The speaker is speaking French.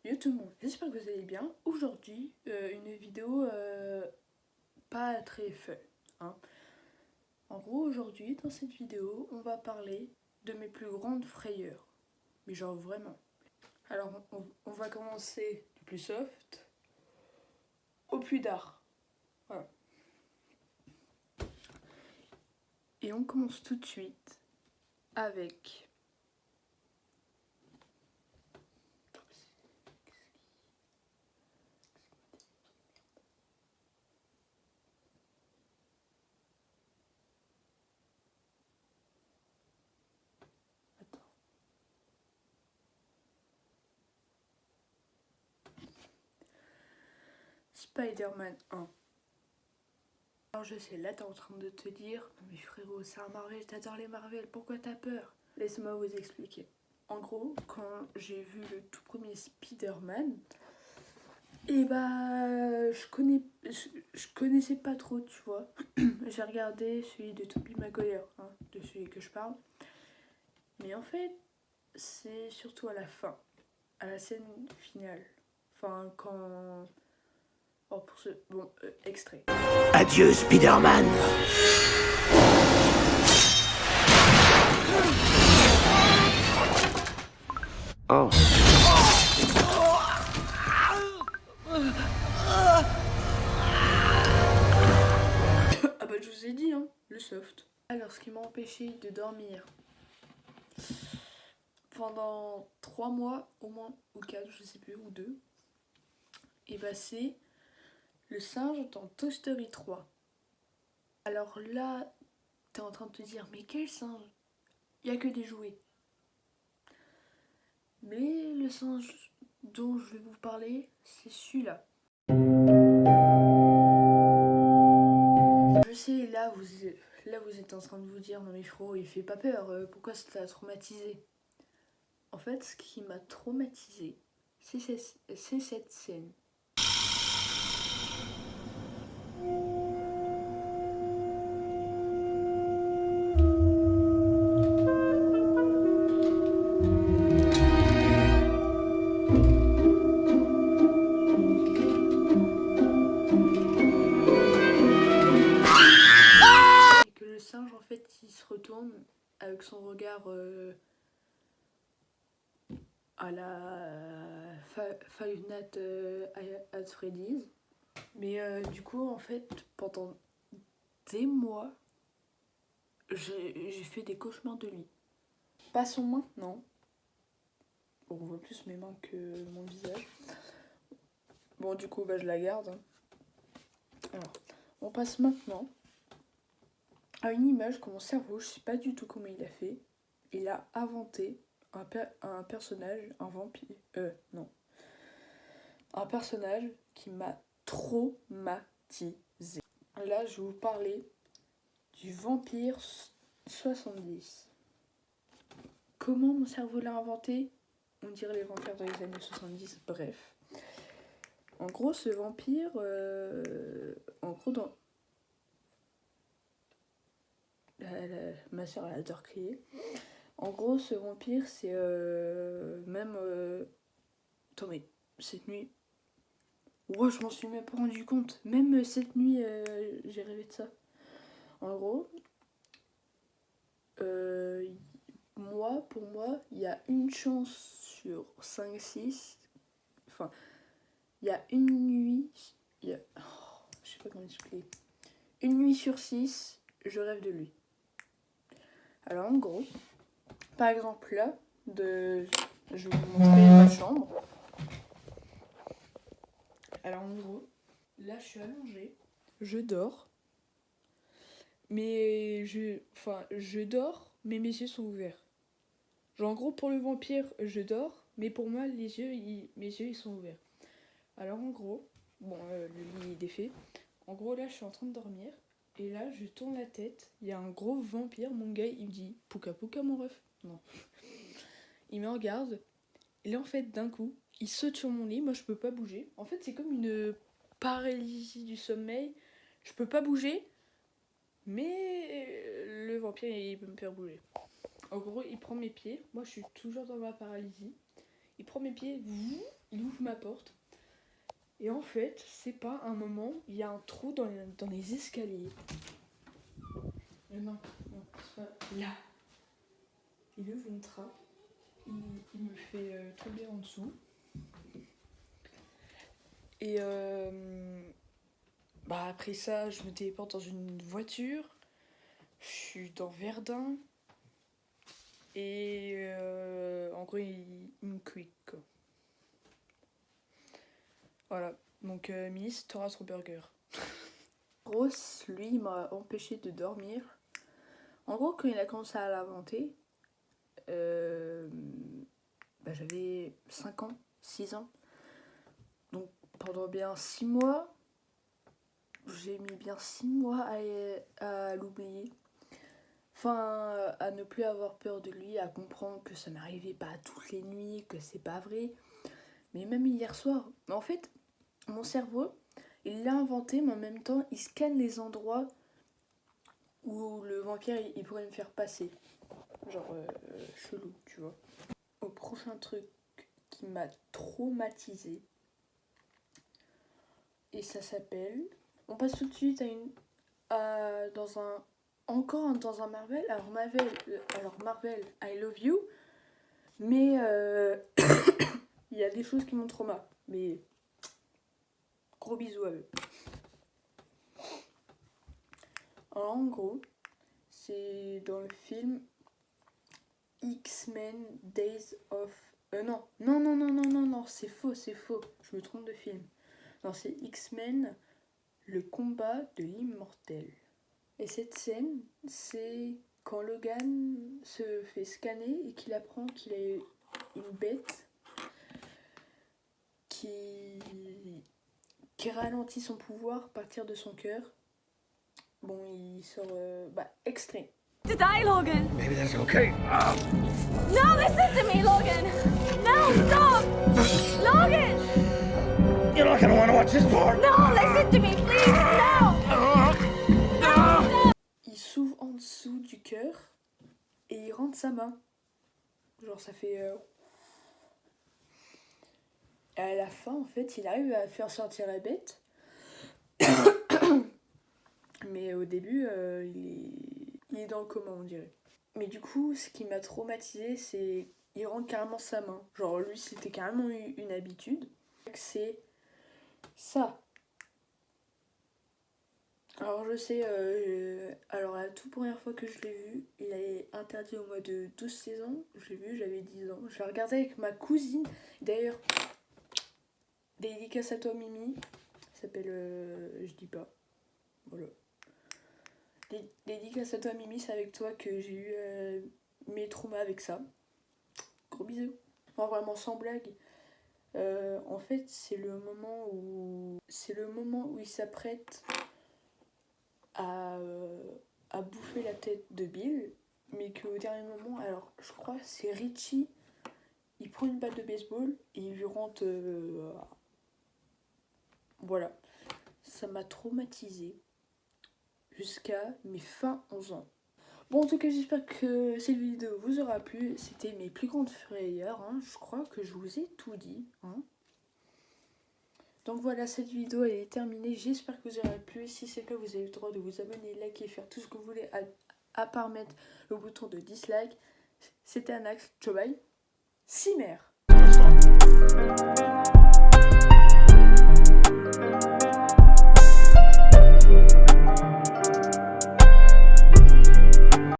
Yo tout le monde, j'espère que vous allez bien. Aujourd'hui, une vidéo pas très fun. Hein. En gros, aujourd'hui, dans cette vidéo, on va parler de mes plus grandes frayeurs. Mais genre vraiment. Alors, on va commencer du plus soft au plus dark. Voilà. Et on commence tout de suite avec... Spider-Man 1. Alors je sais, là t'es en train de te dire, mais frérot, c'est un Marvel, t'adores les Marvel, pourquoi t'as peur? Laisse-moi vous expliquer. En gros, quand j'ai vu le tout premier Spider-Man, et bah je connaissais pas trop, tu vois. J'ai regardé celui de Tobey Maguire, hein, de celui que je parle. Mais en fait, c'est surtout à la fin, à la scène finale. Enfin, quand... Oh, pour ce... Bon, extrait. Adieu, Spider-Man. Oh. Ah bah je vous ai dit, hein, le soft. Alors, ce qui m'a empêché de dormir pendant 3 mois au moins, ou 4, je sais plus, ou 2, et bah c'est le singe dans Toy Story 3. Alors là, t'es en train de te dire, mais quel singe? Il y a que des jouets. Mais le singe dont je vais vous parler, c'est celui-là. Je sais, là vous êtes en train de vous dire, non mais frérot, il fait pas peur, pourquoi ça t'a traumatisé? En fait, ce qui m'a traumatisé, c'est cette scène. Et que le singe, en fait, il se retourne avec son regard à la Five Nights at Freddy's. Mais du coup, en fait, pendant des mois, j'ai fait des cauchemars de lui. Passons maintenant. Bon, on voit plus mes mains que mon visage. Bon, du coup, bah, je la garde. Alors, on passe maintenant à une image que mon cerveau, je sais pas du tout comment il a fait. Il a inventé un personnage, un vampire. Non. Un personnage qui m'a traumatisé. Là, je vais vous parler du vampire 70. Comment mon cerveau l'a inventé? On dirait les vampires dans les années 70, bref. En gros, ce vampire, en gros, dans... ma soeur, elle adore crier. En gros, ce vampire, c'est même... Attends, mais cette nuit... Ouais, je m'en suis même pas rendu compte. Même cette nuit, j'ai rêvé de ça. En gros, pour moi, il y a une chance sur 5-6. Enfin, il y a une nuit... je sais pas comment expliquer. Une nuit sur 6, je rêve de lui. Alors en gros, par exemple là, je vais vous montrer ma chambre. Alors en gros, là je suis allongée, je dors, mais je dors, mais mes yeux sont ouverts. Genre en gros pour le vampire, je dors, mais pour moi mes yeux ils sont ouverts. Alors en gros, bon le lit est défait. En gros là je suis en train de dormir. Et là, je tourne la tête, il y a un gros vampire, mon gars, il me dit « Pouka pouka, mon ref ?» Non. Il me regarde, et là, en fait, d'un coup, il saute sur mon lit, moi, je peux pas bouger. En fait, c'est comme une paralysie du sommeil. Je peux pas bouger, mais le vampire, il peut me faire bouger. En gros, il prend mes pieds, moi, je suis toujours dans ma paralysie. Il prend mes pieds, il ouvre ma porte. Et en fait, c'est pas un moment, il y a un trou dans les escaliers. Non, c'est pas là. Il ouvre une trappe. Il me fait tomber en dessous. Et après ça, je me téléporte dans une voiture. Je suis dans Verdun. Et en gros, il me quick, quoi. Voilà. Donc, Miss, t'auras ton burger. Ross, lui, m'a empêché de dormir. En gros, quand il a commencé à l'inventer, j'avais 5 ans, 6 ans. Donc, pendant bien 6 mois, j'ai mis bien 6 mois à l'oublier. Enfin, à ne plus avoir peur de lui, à comprendre que ça m'arrivait pas toutes les nuits, que c'est pas vrai. Mais même hier soir, en fait, mon cerveau, il l'a inventé, mais en même temps, il scanne les endroits où le vampire, il pourrait me faire passer. Genre, chelou, tu vois. Au prochain truc qui m'a traumatisée, et ça s'appelle... On passe tout de suite dans un Marvel. Alors Marvel, I love you. Mais il y a des choses qui m'ont trauma. Mais gros bisous à eux. Alors en gros, c'est dans le film X-Men Days of... Non, c'est faux. Je me trompe de film. Non, c'est X-Men, le combat de l'immortel. Et cette scène, c'est quand Logan se fait scanner et qu'il apprend qu'il est une bête qui ralentit son pouvoir à partir de son cœur. Bon, il sort extrait. To die, Logan! Maybe that's okay. No, listen to me, Logan! No, stop! Logan! You're not gonna want to watch this part. No, listen to me, please! No! Il s'ouvre en dessous du cœur et il rentre sa main. Genre ça fait... Et à la fin, en fait, il arrive à faire sortir la bête. Mais au début, il est dans le coma, on dirait. Mais du coup, ce qui m'a traumatisée, c'est il rentre carrément sa main. Genre lui, c'était carrément une habitude. C'est ça. Alors je sais, alors la toute première fois que je l'ai vu, il est interdit au mois de 12-16 ans. Je l'ai vu, j'avais 10 ans. Je l'ai regardé avec ma cousine. D'ailleurs, dédicace à toi Mimi. Ça s'appelle, je dis pas. Voilà. Dédicace à toi Mimi, c'est avec toi que j'ai eu mes traumas avec ça. Gros bisous. Non, vraiment sans blague. En fait, c'est le moment où il s'apprête à bouffer la tête de Bill, mais qu'au dernier moment, alors je crois que c'est Richie, il prend une batte de baseball et il lui rentre... Voilà. Ça m'a traumatisée jusqu'à mes fins 11 ans. Bon, en tout cas, j'espère que cette vidéo vous aura plu. C'était mes plus grandes frayeurs, hein. Je crois que je vous ai tout dit, hein. Donc voilà, cette vidéo elle est terminée. J'espère que vous aura plu. Si c'est le cas, vous avez le droit de vous abonner, liker, faire tout ce que vous voulez, à part mettre le bouton de dislike. C'était Anax, ciao bye. Cimer.